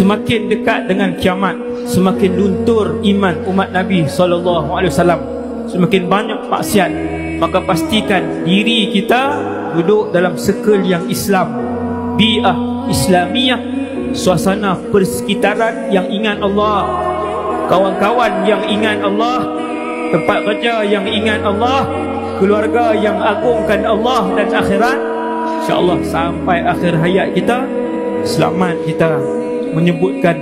semakin dekat dengan kiamat, semakin luntur iman umat Nabi SAW, semakin banyak maksiat, maka pastikan diri kita duduk dalam circle yang Islam, bi'ah Islamiyah, suasana persekitaran yang ingat Allah, kawan-kawan yang ingat Allah, tempat kerja yang ingat Allah, keluarga yang agungkan Allah dan akhirat. InsyaAllah sampai akhir hayat kita selamat kita menyebutkan,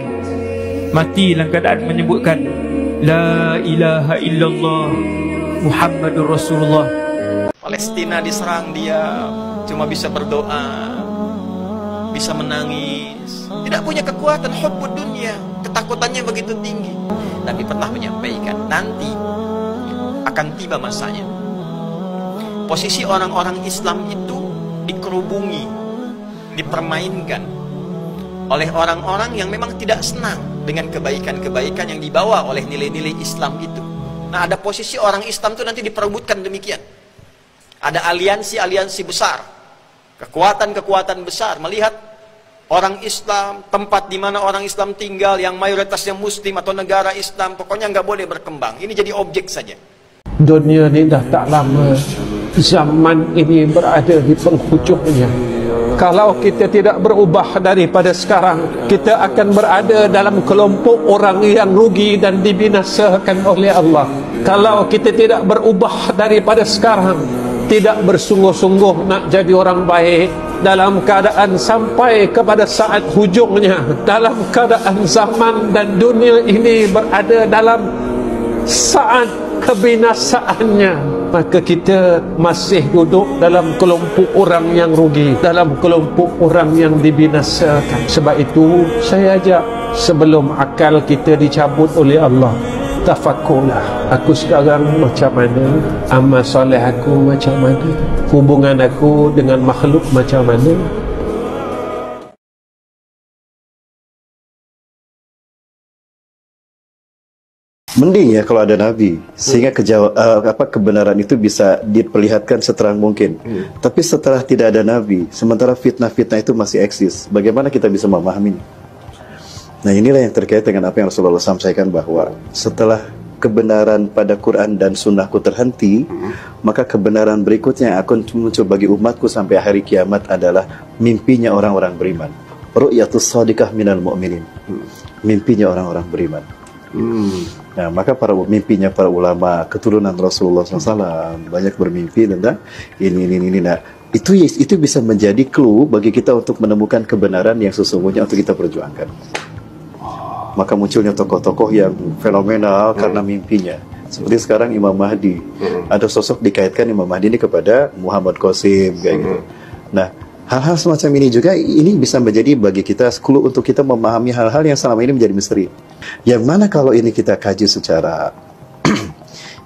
mati dalam keadaan menyebutkan La ilaha illallah Muhammadur Rasulullah. Palestina diserang, dia cuma bisa berdoa, bisa menangis, tidak punya kekuatan, hubbud dunia, ketakutannya begitu tinggi. Nabi pernah menyampaikan nanti akan tiba masanya posisi orang-orang Islam itu dikerubungi, dipermainkan oleh orang-orang yang memang tidak senang dengan kebaikan-kebaikan yang dibawa oleh nilai-nilai Islam itu. Nah, ada posisi orang Islam itu nanti diperebutkan demikian. Ada aliansi-aliansi besar, kekuatan-kekuatan besar melihat orang Islam, tempat di mana orang Islam tinggal yang mayoritasnya Muslim atau negara Islam, pokoknya nggak boleh berkembang. Ini jadi objek saja. Dunia ini dah tak lama, zaman ini berada di penghujungnya. Kalau kita tidak berubah daripada sekarang, kita akan berada dalam kelompok orang yang rugi dan dibinasakan oleh Allah. Kalau kita tidak berubah daripada sekarang, tidak bersungguh-sungguh nak jadi orang baik, dalam keadaan sampai kepada saat hujungnya, dalam keadaan zaman dan dunia ini berada dalam saat kebinasaannya, maka kita masih duduk dalam kelompok orang yang rugi, dalam kelompok orang yang dibinasakan. Sebab itu saya ajak, sebelum akal kita dicabut oleh Allah, tafakurlah, aku sekarang macam mana, amal soleh aku macam mana, hubungan aku dengan makhluk macam mana. Mending ya kalau ada Nabi, sehingga kebenaran itu bisa diperlihatkan seterang mungkin. Tapi setelah tidak ada Nabi, sementara fitnah-fitnah itu masih eksis, bagaimana kita bisa memahaminya? Nah, inilah yang terkait dengan apa yang Rasulullah sampaikan, bahwa setelah kebenaran pada Quran dan Sunnahku terhenti, maka kebenaran berikutnya yang akan muncul bagi umatku sampai hari kiamat adalah mimpinya orang-orang beriman. Ru'yatus shadiqah minal mu'minin, mimpinya orang-orang beriman. Nah, maka mimpinya para ulama keturunan Rasulullah SAW banyak bermimpi tentang ini. Nah, itu bisa menjadi clue bagi kita untuk menemukan kebenaran yang sesungguhnya untuk kita perjuangkan. Maka munculnya tokoh-tokoh yang fenomenal karena mimpinya. Seperti sekarang Imam Mahdi, ada sosok dikaitkan Imam Mahdi ini kepada Muhammad Qasim kayak gitu. Nah, hal-hal semacam ini juga bisa menjadi bagi kita clue untuk kita memahami hal-hal yang selama ini menjadi misteri. Yang mana kalau ini kita kaji secara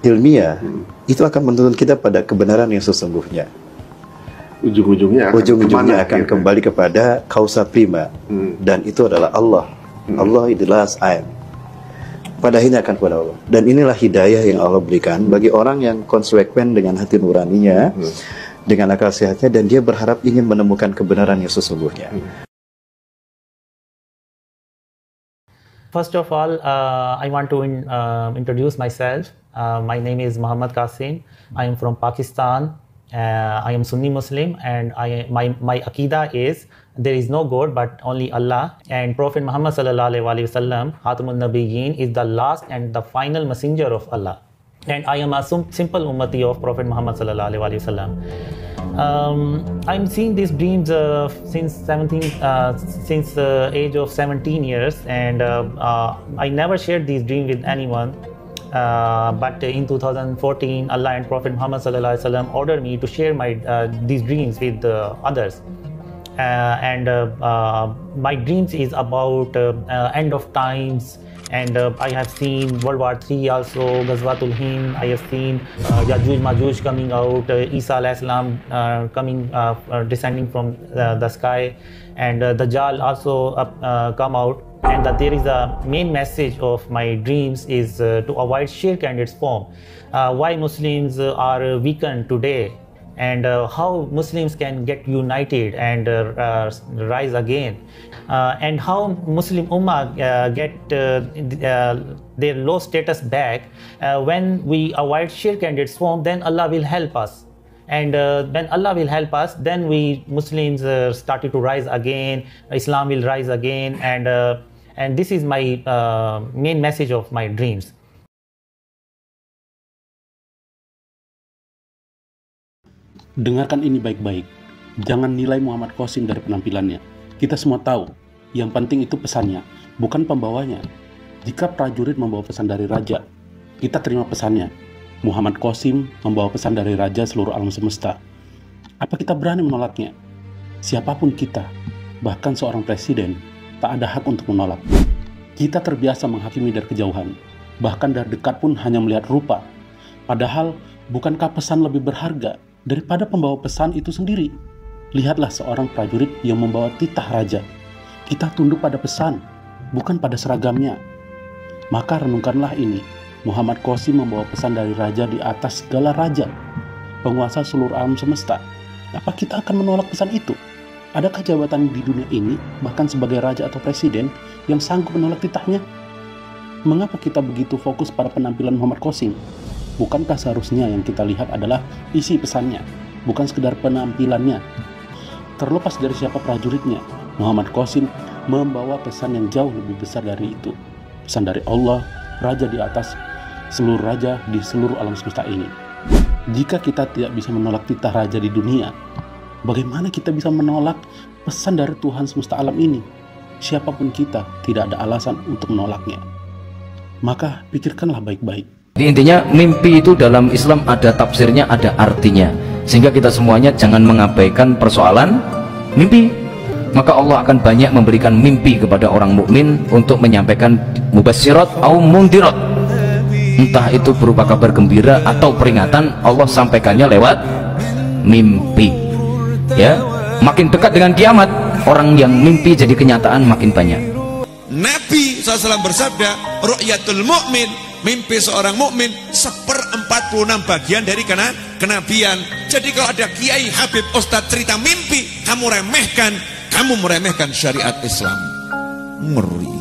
ilmiah, itu akan menuntun kita pada kebenaran yang sesungguhnya. Ujung-ujungnya akan kembali kepada kausa prima, dan itu adalah Allah. Allah is the last aim. Pada akhirnya akan kepada Allah. Dan inilah hidayah yang Allah berikan bagi orang yang konsekuen dengan hati nuraninya, dengan akal sehatnya, dan dia berharap ingin menemukan kebenaran yang sesungguhnya. First of all, I want to introduce myself. My name is Muhammad Qasim. I am from Pakistan. I am Sunni Muslim, and my Aqidah is there is no God but only Allah, and Prophet Muhammad sallallahu alaihi wasallam, Khatamun Nabiyyin, is the last and the final messenger of Allah. And I am a simple ummati of Prophet Muhammad sallallahu alaihi wasallam. I'm seeing these dreams since the age of 17 years, and I never shared these dreams with anyone. But in 2014, Allah and Prophet Muhammad sallallahu alaihi wasallam ordered me to share these dreams with others. My dreams is about end of times. And I have seen World War III also, Ghazwatul Hind. I have seen Yajuj Majuj coming out, Isa alayhi salam descending from the sky, and Dajjal also come out. And that there is a main message of my dreams is to avoid shirk and its form. Why Muslims are weakened today and how Muslims can get united and rise again, and how Muslim Ummah get their low status back. When we avoid shirk and its form, then Allah will help us. And when Allah will help us, then we Muslims started to rise again, Islam will rise again, and this is my main message of my dreams. Dengarkan ini baik-baik. Jangan nilai Muhammad Qasim dari penampilannya. Kita semua tahu, yang penting itu pesannya, bukan pembawanya. Jika prajurit membawa pesan dari raja, kita terima pesannya. Muhammad Qasim membawa pesan dari raja seluruh alam semesta. Apa kita berani menolaknya? Siapapun kita, bahkan seorang presiden, tak ada hak untuk menolak. Kita terbiasa menghakimi dari kejauhan, bahkan dari dekat pun hanya melihat rupa. Padahal, bukankah pesan lebih berharga daripada pembawa pesan itu sendiri? Lihatlah seorang prajurit yang membawa titah raja. Kita tunduk pada pesan, bukan pada seragamnya. Maka renungkanlah ini. Muhammad Qasim membawa pesan dari raja di atas segala raja, penguasa seluruh alam semesta. Apa kita akan menolak pesan itu? Adakah jabatan di dunia ini, bahkan sebagai raja atau presiden, yang sanggup menolak titahnya? Mengapa kita begitu fokus pada penampilan Muhammad Qasim? Bukankah seharusnya yang kita lihat adalah isi pesannya, bukan sekedar penampilannya? Terlepas dari siapa prajuritnya, Muhammad Qasim membawa pesan yang jauh lebih besar dari itu. Pesan dari Allah, Raja di atas seluruh raja di seluruh alam semesta ini. Jika kita tidak bisa menolak titah raja di dunia, bagaimana kita bisa menolak pesan dari Tuhan semesta alam ini? Siapapun kita, tidak ada alasan untuk menolaknya. Maka pikirkanlah baik-baik. Intinya mimpi itu dalam Islam ada tafsirnya, ada artinya, sehingga kita semuanya jangan mengabaikan persoalan mimpi. Maka Allah akan banyak memberikan mimpi kepada orang mukmin untuk menyampaikan mubassyirat atau mundirat, entah itu berupa kabar gembira atau peringatan. Allah sampaikannya lewat mimpi. Ya, makin dekat dengan kiamat, orang yang mimpi jadi kenyataan makin banyak. Nabi SAW bersabda, ru'yatul mu'min, mimpi seorang mukmin 1/46 bagian dari kenabian. Jadi kalau ada kiai, habib, ustadz cerita mimpi, kamu remehkan, kamu meremehkan syariat Islam. Ngeri.